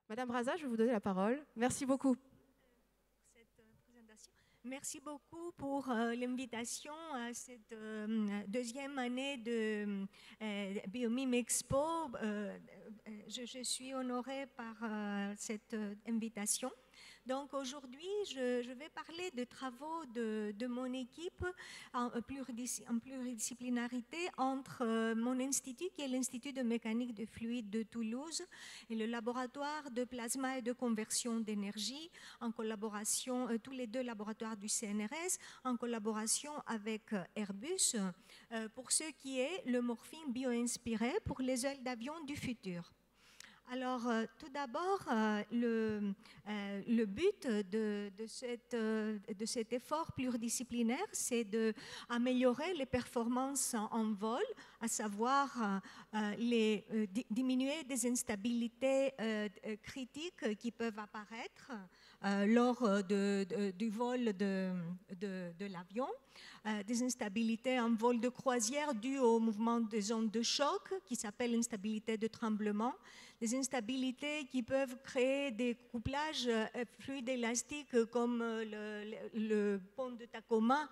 Madame Raza, je vais vous donner la parole. Merci beaucoup. Cette présentation. Merci beaucoup pour l'invitation à cette deuxième année de Biomime Expo. Je suis honorée par cette invitation. Donc aujourd'hui, je vais parler de travaux de mon équipe en pluridisciplinarité entre mon institut, qui est l'Institut de mécanique de fluides de Toulouse, et le laboratoire de plasma et de conversion d'énergie, en collaboration, tous les deux laboratoires du CNRS, en collaboration avec Airbus, pour ce qui est le morphine bio-inspiré pour les ailes d'avion du futur. Alors, tout d'abord, le but de cet effort pluridisciplinaire, c'est d'améliorer les performances en vol, à savoir diminuer des instabilités critiques qui peuvent apparaître lors du vol de l'avion, des instabilités en vol de croisière dues au mouvement des ondes de choc, qui s'appelle instabilité de tremblement, des instabilités qui peuvent créer des couplages fluides élastiques comme le pont de Tacoma,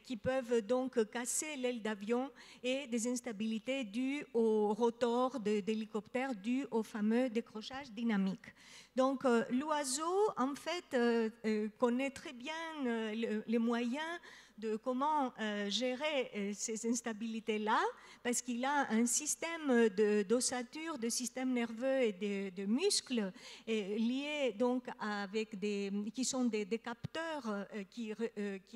qui peuvent donc casser l'aile d'avion, et des instabilités dues au rotor d'hélicoptère dû au fameux décrochage dynamique. Donc l'oiseau, en fait, connaît très bien les moyens de comment gérer ces instabilités-là, parce qu'il a un système d'ossature, de système nerveux et de muscles liés donc qui sont des capteurs qui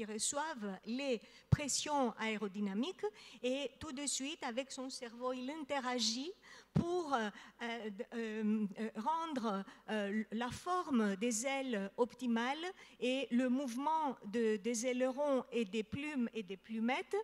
reçouvent les pressions aérodynamiques, et tout de suite, avec son cerveau, il interagit pour rendre la forme des ailes optimale et le mouvement des ailerons et des plumes et des plumettes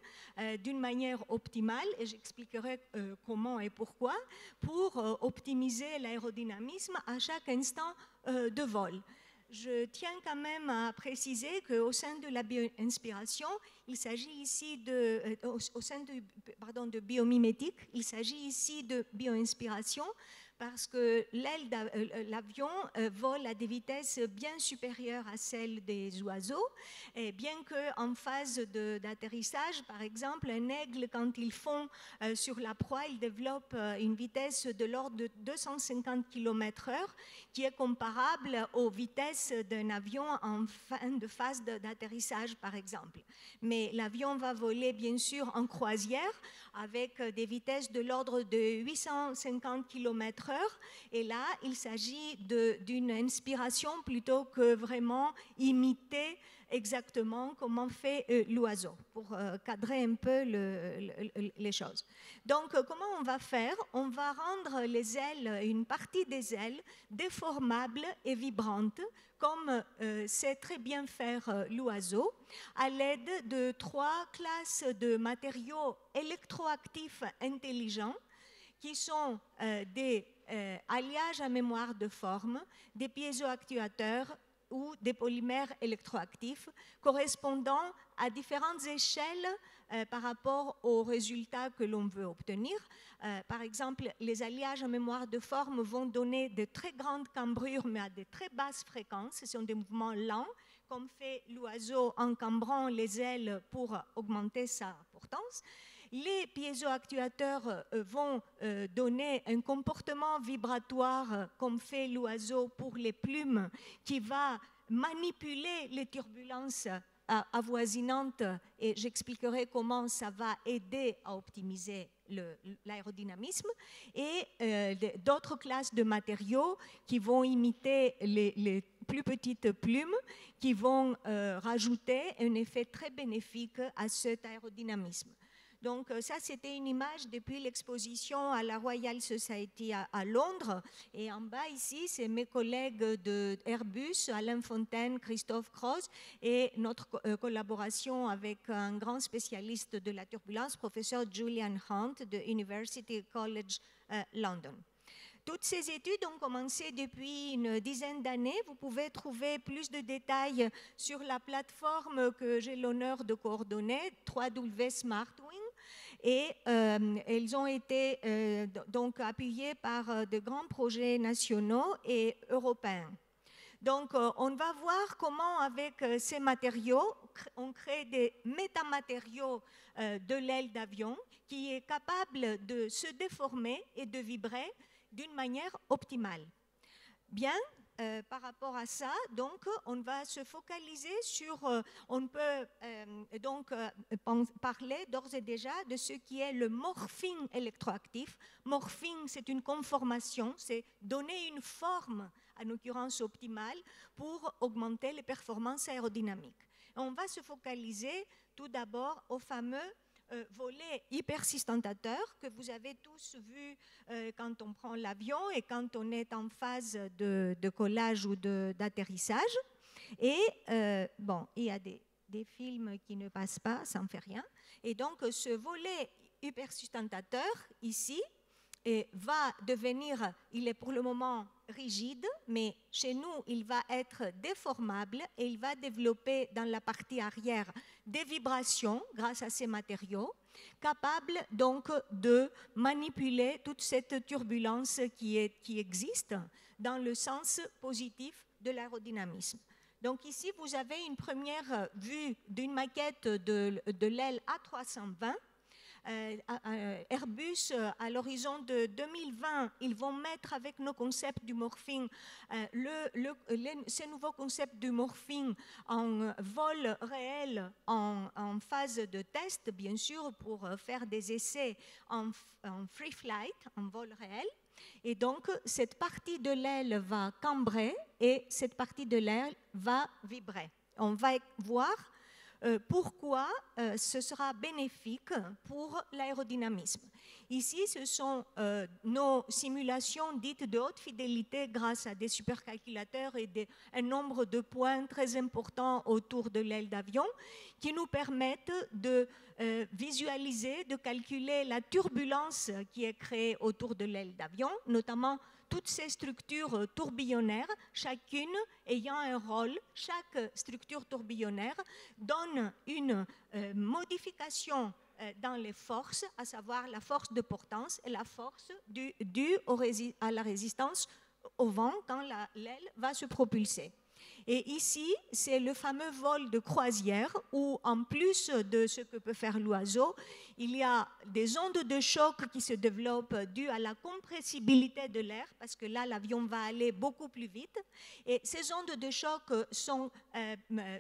d'une manière optimale, et j'expliquerai comment et pourquoi, pour optimiser l'aérodynamisme à chaque instant de vol. Je tiens quand même à préciser qu'au sein de la bio-inspiration, il s'agit ici au sein de biomimétique, il s'agit ici de bio-inspiration, parce que l'avion vole à des vitesses bien supérieures à celles des oiseaux, et bien qu'en phase d'atterrissage, par exemple, un aigle, quand il fond sur la proie, il développe une vitesse de l'ordre de 250 km/h, qui est comparable aux vitesses d'un avion en fin de phase d'atterrissage, par exemple. Mais l'avion va voler, bien sûr, en croisière, avec des vitesses de l'ordre de 850 km/h, et là, il s'agit d'une inspiration plutôt que vraiment imiter exactement comment fait l'oiseau, pour cadrer un peu les choses. Donc, comment on va faire? On va rendre les ailes, une partie des ailes, déformables et vibrantes, comme sait très bien faire l'oiseau, à l'aide de 3 classes de matériaux électroactifs intelligents, qui sont des alliages à mémoire de forme, des piézoactuateurs ou des polymères électroactifs correspondant à différentes échelles par rapport aux résultats que l'on veut obtenir. Par exemple, les alliages à mémoire de forme vont donner de très grandes cambrures, mais à de très basses fréquences. Ce sont des mouvements lents, comme fait l'oiseau en cambrant les ailes pour augmenter sa portance. Les piézoactuateurs vont donner un comportement vibratoire, comme fait l'oiseau pour les plumes, qui va manipuler les turbulences avoisinantes, et j'expliquerai comment ça va aider à optimiser l'aérodynamisme, et d'autres classes de matériaux qui vont imiter les plus petites plumes, qui vont rajouter un effet très bénéfique à cet aérodynamisme. Donc ça, c'était une image depuis l'exposition à la Royal Society à Londres. Et en bas ici, c'est mes collègues de Airbus, Alain Fontaine, Christophe Cross, et notre collaboration avec un grand spécialiste de la turbulence, professeur Julian Hunt de University College London. Toutes ces études ont commencé depuis une dizaine d'années. Vous pouvez trouver plus de détails sur la plateforme que j'ai l'honneur de coordonner, www.smartwing. et elles ont été donc appuyées par de grands projets nationaux et européens. Donc, on va voir comment, avec ces matériaux, on crée des métamatériaux de l'aile d'avion qui est capable de se déformer et de vibrer d'une manière optimale. Bien, par rapport à ça, donc, on va se focaliser sur, on peut donc parler d'ores et déjà de ce qui est le morphing électroactif. Morphing, c'est une conformation, c'est donner une forme, en l'occurrence optimale, pour augmenter les performances aérodynamiques. Et on va se focaliser tout d'abord au fameux volet hypersustentateur que vous avez tous vu quand on prend l'avion et quand on est en phase de collage ou d'atterrissage. Et bon, il y a des films qui ne passent pas, ça ne fait rien. Et donc, ce volet hypersustentateur, ici, va devenir, il est pour le moment rigide, mais chez nous, il va être déformable et il va développer dans la partie arrière des vibrations grâce à ces matériaux, capables donc de manipuler toute cette turbulence qui existe dans le sens positif de l'aérodynamisme. Donc ici, vous avez une première vue d'une maquette de l'aile A320. Airbus, à l'horizon de 2020, ils vont mettre avec nos concepts du morphing, ces nouveaux concepts du morphing en vol réel, en phase de test, bien sûr, pour faire des essais en free flight, en vol réel. Et donc, cette partie de l'aile va cambrer et cette partie de l'aile va vibrer. On va voir pourquoi ce sera bénéfique pour l'aérodynamisme. Ici, ce sont nos simulations dites de haute fidélité grâce à des supercalculateurs et un nombre de points très importants autour de l'aile d'avion qui nous permettent de visualiser, de calculer la turbulence qui est créée autour de l'aile d'avion, notamment toutes ces structures tourbillonnaires, chacune ayant un rôle. Chaque structure tourbillonnaire donne une modification dans les forces, à savoir la force de portance et la force due à la résistance au vent quand l'aile va se propulser. Et ici, c'est le fameux vol de croisière où, en plus de ce que peut faire l'oiseau, il y a des ondes de choc qui se développent dues à la compressibilité de l'air, parce que là, l'avion va aller beaucoup plus vite. Et ces ondes de choc sont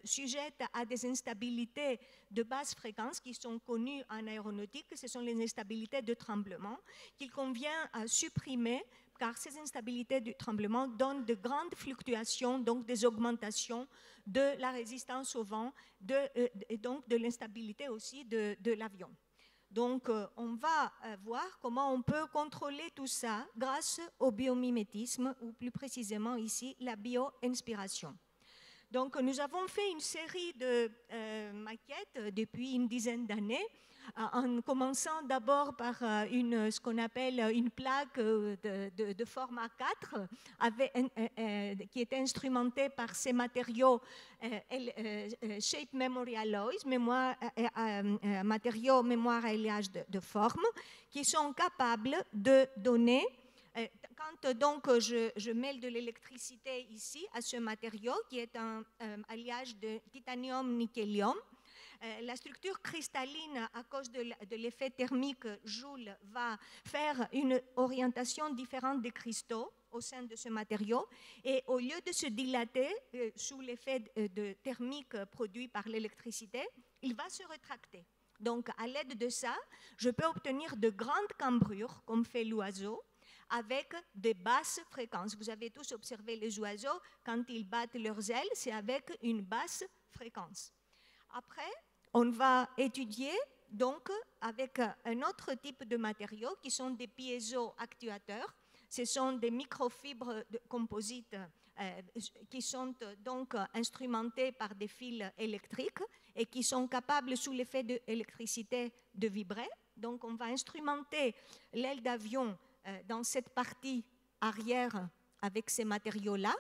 sujettes à des instabilités de basse fréquence qui sont connues en aéronautique. Ce sont les instabilités de tremblement qu'il convient à supprimer, car ces instabilités du tremblement donnent de grandes fluctuations, donc des augmentations de la résistance au vent et donc de l'instabilité aussi de l'avion. Donc, on va voir comment on peut contrôler tout ça grâce au biomimétisme, ou plus précisément ici, la bio-inspiration. Donc, nous avons fait une série de maquettes depuis une dizaine d'années, en commençant d'abord par ce qu'on appelle une plaque de format 4 qui est instrumentée par ces matériaux Shape Memory Alloys, matériaux mémoire à alliage de forme, qui sont capables de donner. Quand donc je mêle de l'électricité ici à ce matériau qui est un alliage de titanium-nickélium, la structure cristalline, à cause de l'effet thermique Joule, va faire une orientation différente des cristaux au sein de ce matériau. Et au lieu de se dilater sous l'effet thermique produit par l'électricité, il va se rétracter. Donc, à l'aide de ça, je peux obtenir de grandes cambrures, comme fait l'oiseau, avec des basses fréquences. Vous avez tous observé les oiseaux, quand ils battent leurs ailes, c'est avec une basse fréquence. Après, on va étudier donc avec un autre type de matériaux qui sont des piézoactuateurs. Ce sont des microfibres de composites qui sont donc instrumentés par des fils électriques et qui sont capables, sous l'effet de l'électricité, de vibrer. Donc, on va instrumenter l'aile d'avion dans cette partie arrière avec ces matériaux-là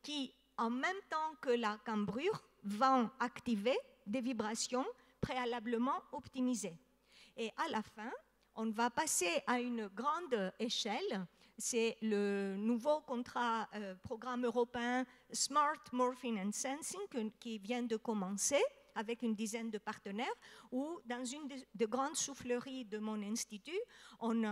qui, en même temps que la cambrure, vont activer des vibrations préalablement optimisées. Et à la fin, on va passer à une grande échelle. C'est le nouveau programme européen Smart Morphing and Sensing qui vient de commencer avec une dizaine de partenaires, où dans une des grandes souffleries de mon institut, on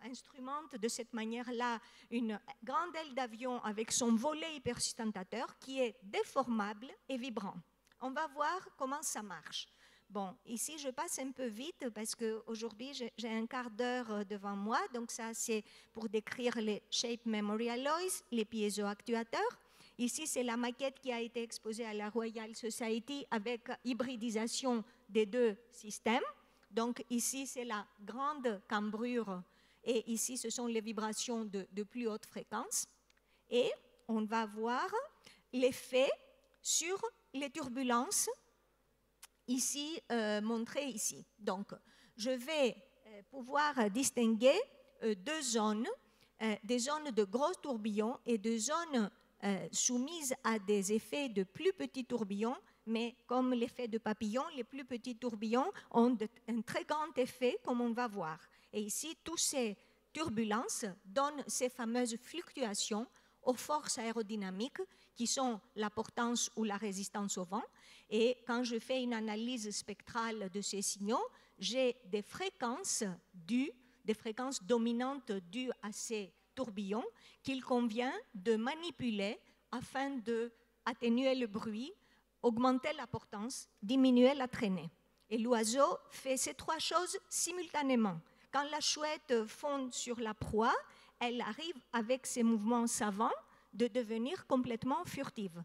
instrumente de cette manière-là une grande aile d'avion avec son volet hypersustentateur qui est déformable et vibrant. On va voir comment ça marche. Bon, ici, je passe un peu vite parce qu'aujourd'hui, j'ai un quart d'heure devant moi. Donc ça, c'est pour décrire les Shape Memory Alloys, les piézoactuateurs. Ici, c'est la maquette qui a été exposée à la Royal Society avec hybridisation des deux systèmes. Donc ici, c'est la grande cambrure et ici, ce sont les vibrations de plus haute fréquence. Et on va voir l'effet sur les turbulences ici, montrées ici. Donc, je vais pouvoir distinguer deux zones, des zones de gros tourbillons et des zones soumises à des effets de plus petits tourbillons, mais comme l'effet de papillon, les plus petits tourbillons ont un très grand effet, comme on va voir. Et ici, toutes ces turbulences donnent ces fameuses fluctuations aux forces aérodynamiques qui sont la portance ou la résistance au vent. Et quand je fais une analyse spectrale de ces signaux, j'ai des fréquences dominantes dues à ces tourbillons qu'il convient de manipuler afin d'atténuer le bruit, augmenter la portance, diminuer la traînée. Et l'oiseau fait ces trois choses simultanément. Quand la chouette fonde sur la proie, elle arrive avec ses mouvements savants de devenir complètement furtive.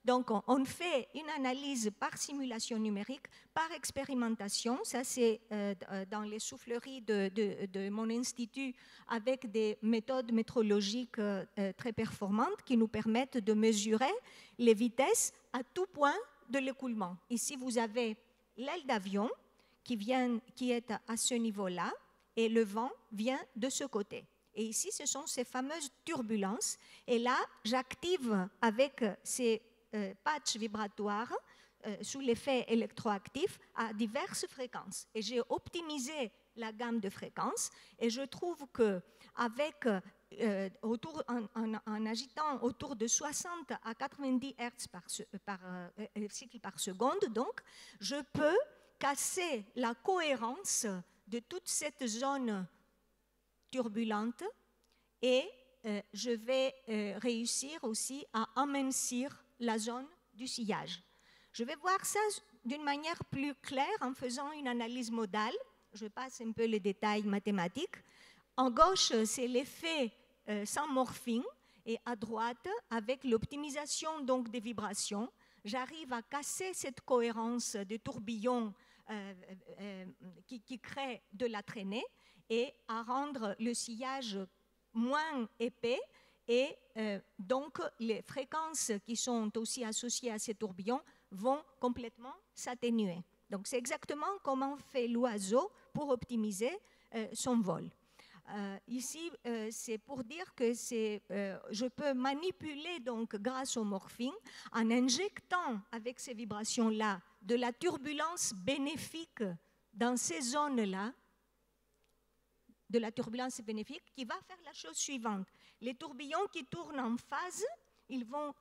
Donc, on fait une analyse par simulation numérique, par expérimentation. Ça, c'est dans les souffleries de mon institut avec des méthodes métrologiques très performantes qui nous permettent de mesurer les vitesses à tout point de l'écoulement. Ici, vous avez l'aile d'avion qui est à ce niveau-là et le vent vient de ce côté. Et ici, ce sont ces fameuses turbulences. Et là, j'active avec ces patchs vibratoires sous l'effet électroactif à diverses fréquences. Et j'ai optimisé la gamme de fréquences et je trouve qu'avec en agitant autour de 60 à 90 Hz par cycle par seconde, donc, je peux casser la cohérence de toute cette zone turbulente et je vais réussir aussi à amincir la zone du sillage. Je vais voir ça d'une manière plus claire en faisant une analyse modale. Je passe un peu les détails mathématiques. En gauche, c'est l'effet sans morphing et à droite, avec l'optimisation donc des vibrations, j'arrive à casser cette cohérence de tourbillons qui crée de la traînée et à rendre le sillage moins épais et donc les fréquences qui sont aussi associées à ces tourbillons vont complètement s'atténuer. Donc c'est exactement comment fait l'oiseau pour optimiser son vol. Ici, c'est pour dire que je peux manipuler donc grâce au morphing en injectant avec ces vibrations-là de la turbulence bénéfique dans ces zones-là, de la turbulence bénéfique qui va faire la chose suivante. Les tourbillons qui tournent en phase, ils vont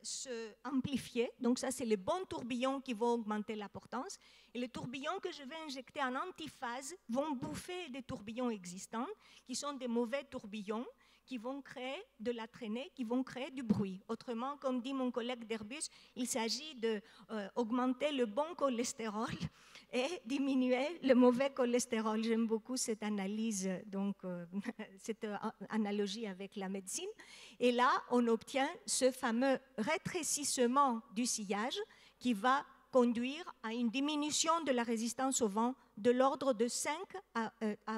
se amplifier. Donc ça, c'est les bons tourbillons qui vont augmenter la portance. Et les tourbillons que je vais injecter en antiphase vont bouffer des tourbillons existants, qui sont des mauvais tourbillons, qui vont créer de la traînée, qui vont créer du bruit. Autrement, comme dit mon collègue d'Airbus, il s'agit d'augmenter le bon cholestérol et diminuer le mauvais cholestérol. J'aime beaucoup cette analyse, donc cette analogie avec la médecine. Et là, on obtient ce fameux rétrécissement du sillage qui va conduire à une diminution de la résistance au vent de l'ordre de 5 à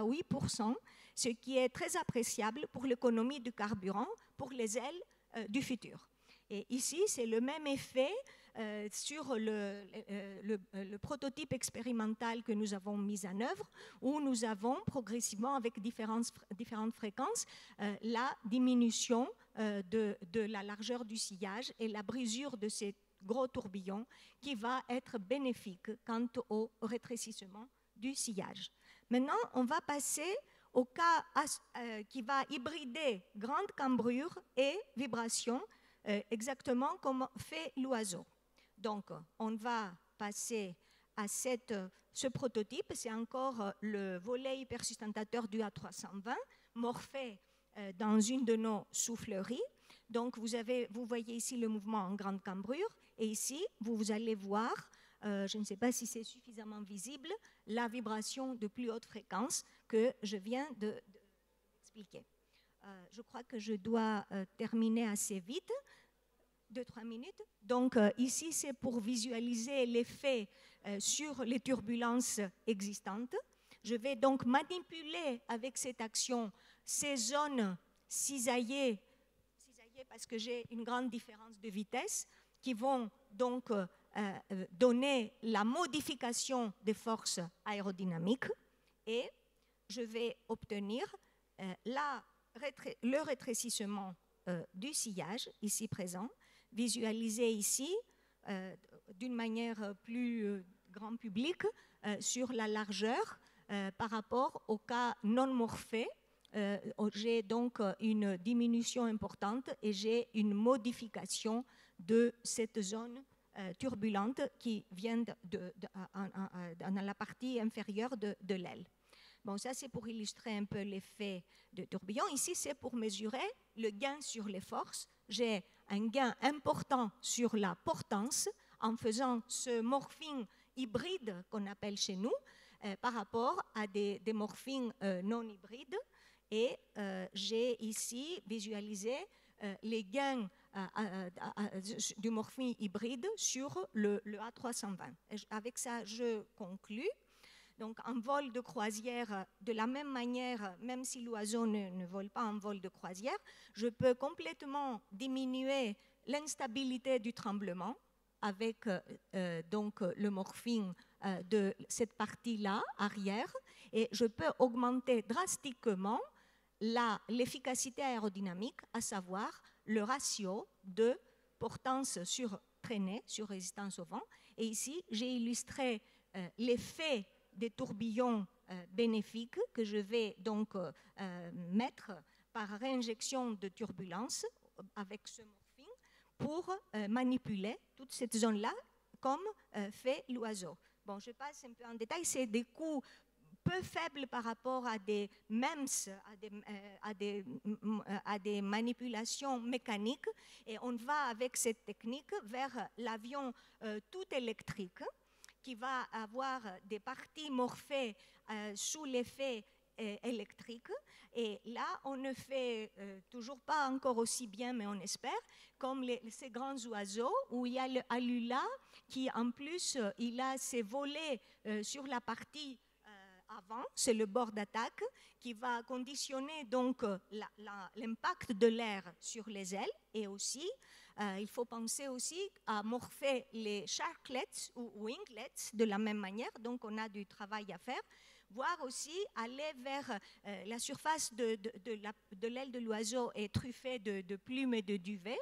8%, ce qui est très appréciable pour l'économie du carburant, pour les ailes du futur. Et ici, c'est le même effet sur le prototype expérimental que nous avons mis en œuvre, où nous avons progressivement, avec différentes fréquences, la diminution de la largeur du sillage et la brisure de ces gros tourbillons qui va être bénéfique quant au rétrécissement du sillage. Maintenant, on va passer au cas qui va hybrider grande cambrure et vibration, exactement comme fait l'oiseau. Donc, on va passer à ce prototype. C'est encore le volet hypersustentateur du A320, morphé dans une de nos souffleries. Donc, vous voyez ici le mouvement en grande cambrure. Et ici, vous allez voir, je ne sais pas si c'est suffisamment visible, la vibration de plus haute fréquence que je viens d'expliquer. Je crois que je dois terminer assez vite, 2-3 minutes. Donc ici, c'est pour visualiser l'effet sur les turbulences existantes. Je vais donc manipuler avec cette action ces zones cisaillées parce que j'ai une grande différence de vitesse, qui vont donc donner la modification des forces aérodynamiques, et je vais obtenir le rétrécissement du sillage, ici présent, visualisé ici d'une manière plus grand public sur la largeur par rapport au cas non morphé. J'ai donc une diminution importante et j'ai une modification de cette zone turbulente qui vient dans la partie inférieure de l'aile. Bon, ça c'est pour illustrer un peu l'effet de tourbillon. Ici, c'est pour mesurer le gain sur les forces. J'ai un gain important sur la portance en faisant ce morphing hybride qu'on appelle chez nous par rapport à des morphings non hybrides. Et j'ai ici visualisé les gains du morphine hybride sur le A320. Et avec ça, je conclus. Donc, en vol de croisière, de la même manière, même si l'oiseau ne vole pas en vol de croisière, je peux complètement diminuer l'instabilité du tremblement avec donc le morphine de cette partie-là, arrière, et je peux augmenter drastiquement l'efficacité aérodynamique, à savoir le ratio de portance sur traînée, sur résistance au vent. Et ici, j'ai illustré l'effet des tourbillons bénéfiques que je vais donc mettre par réinjection de turbulence avec ce morphine pour manipuler toute cette zone-là comme fait l'oiseau. Bon, je passe un peu en détail, c'est des coûts peu faible par rapport à des MEMS, à des manipulations mécaniques. Et on va avec cette technique vers l'avion tout électrique qui va avoir des parties morphées sous l'effet électrique. Et là, on ne fait toujours pas encore aussi bien, mais on espère, comme ces grands oiseaux, où il y a le alula qui, en plus, il a ses volets sur la partie avant, c'est le bord d'attaque qui va conditionner donc l'impact de l'air sur les ailes. Et aussi, il faut penser aussi à morpher les sharklets ou winglets de la même manière. Donc, on a du travail à faire. Voire aussi aller vers la surface de l'aile de l'oiseau est truffée de plumes et de duvet.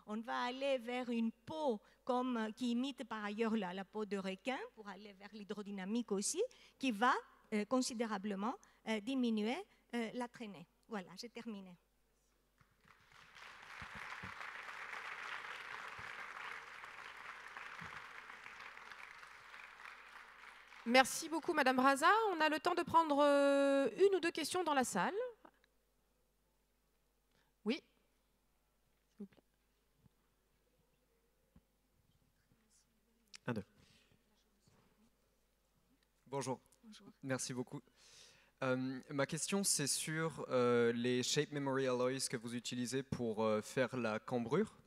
On va aller vers une peau qui imite par ailleurs la peau de requin pour aller vers l'hydrodynamique aussi, qui va considérablement diminuer la traînée. Voilà, j'ai terminé. Merci beaucoup, Madame Braza. On a le temps de prendre une ou deux questions dans la salle. Oui. S'il vous plaît. 1, 2. Bonjour. Bonjour. Merci beaucoup. Ma question, c'est sur les Shape Memory Alloys que vous utilisez pour faire la cambrure.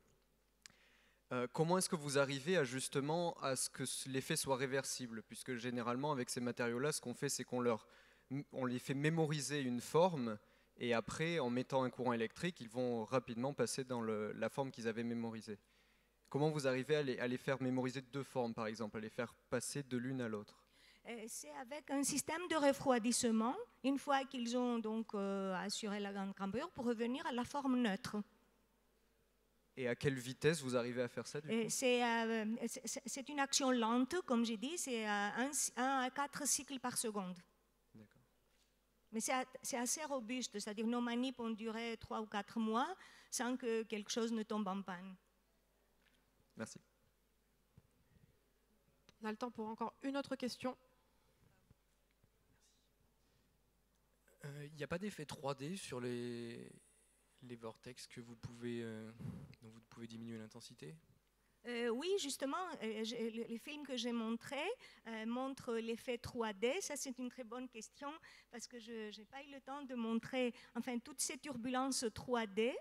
Comment est-ce que vous arrivez justement à ce que l'effet soit réversible? Puisque généralement, avec ces matériaux-là, ce qu'on fait, c'est qu'on les fait mémoriser une forme, et après, en mettant un courant électrique, ils vont rapidement passer dans la forme qu'ils avaient mémorisée. Comment vous arrivez à les faire mémoriser deux formes, par exemple, à les faire passer de l'une à l'autre? C'est avec un système de refroidissement, une fois qu'ils ont donc assuré la grande cambrure, pour revenir à la forme neutre. Et à quelle vitesse vous arrivez à faire ça du coup? C'est une action lente, comme j'ai dit, c'est 1 à 4 cycles par seconde. D'accord. Mais c'est assez robuste, c'est-à-dire nos manips ont duré 3 ou 4 mois sans que quelque chose ne tombe en panne. Merci. On a le temps pour encore une autre question. Il n'y a pas d'effet 3D sur les vortex que vous pouvez, dont vous pouvez diminuer l'intensité? Oui, justement, les films que j'ai montrés montrent l'effet 3D. Ça, c'est une très bonne question parce que je n'ai pas eu le temps de montrer. Enfin, toutes ces turbulences 3D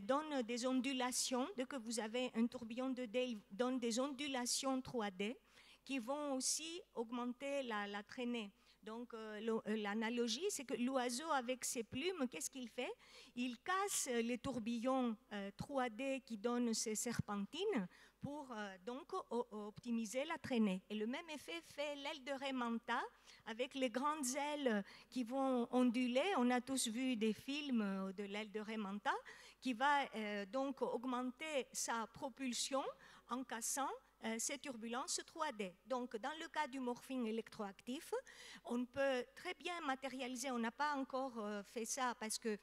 donnent des ondulations. Dès que vous avez un tourbillon 2D, il donne des ondulations 3D qui vont aussi augmenter la traînée. Donc, l'analogie, c'est que l'oiseau, avec ses plumes, qu'est-ce qu'il fait? Il casse les tourbillons 3D qui donnent ces serpentines pour donc optimiser la traînée. Et le même effet fait l'aile de raie manta avec les grandes ailes qui vont onduler. On a tous vu des films de l'aile de raie manta qui va donc augmenter sa propulsion en cassant ces turbulences 3D. Donc, dans le cas du morphine électroactif, on peut très bien matérialiser. On n'a pas encore fait ça parce que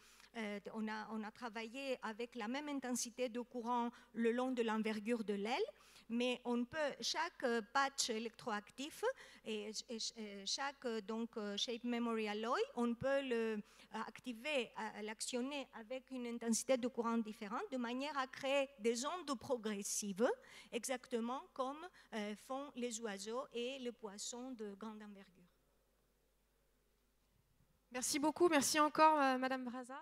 on a travaillé avec la même intensité de courant le long de l'envergure de l'aile, mais on peut, chaque patch électroactif et chaque donc, Shape Memory Alloy, on peut l'activer, l'actionner avec une intensité de courant différente de manière à créer des ondes progressives, exactement comme font les oiseaux et les poissons de grande envergure. Merci beaucoup, merci encore Madame Braza.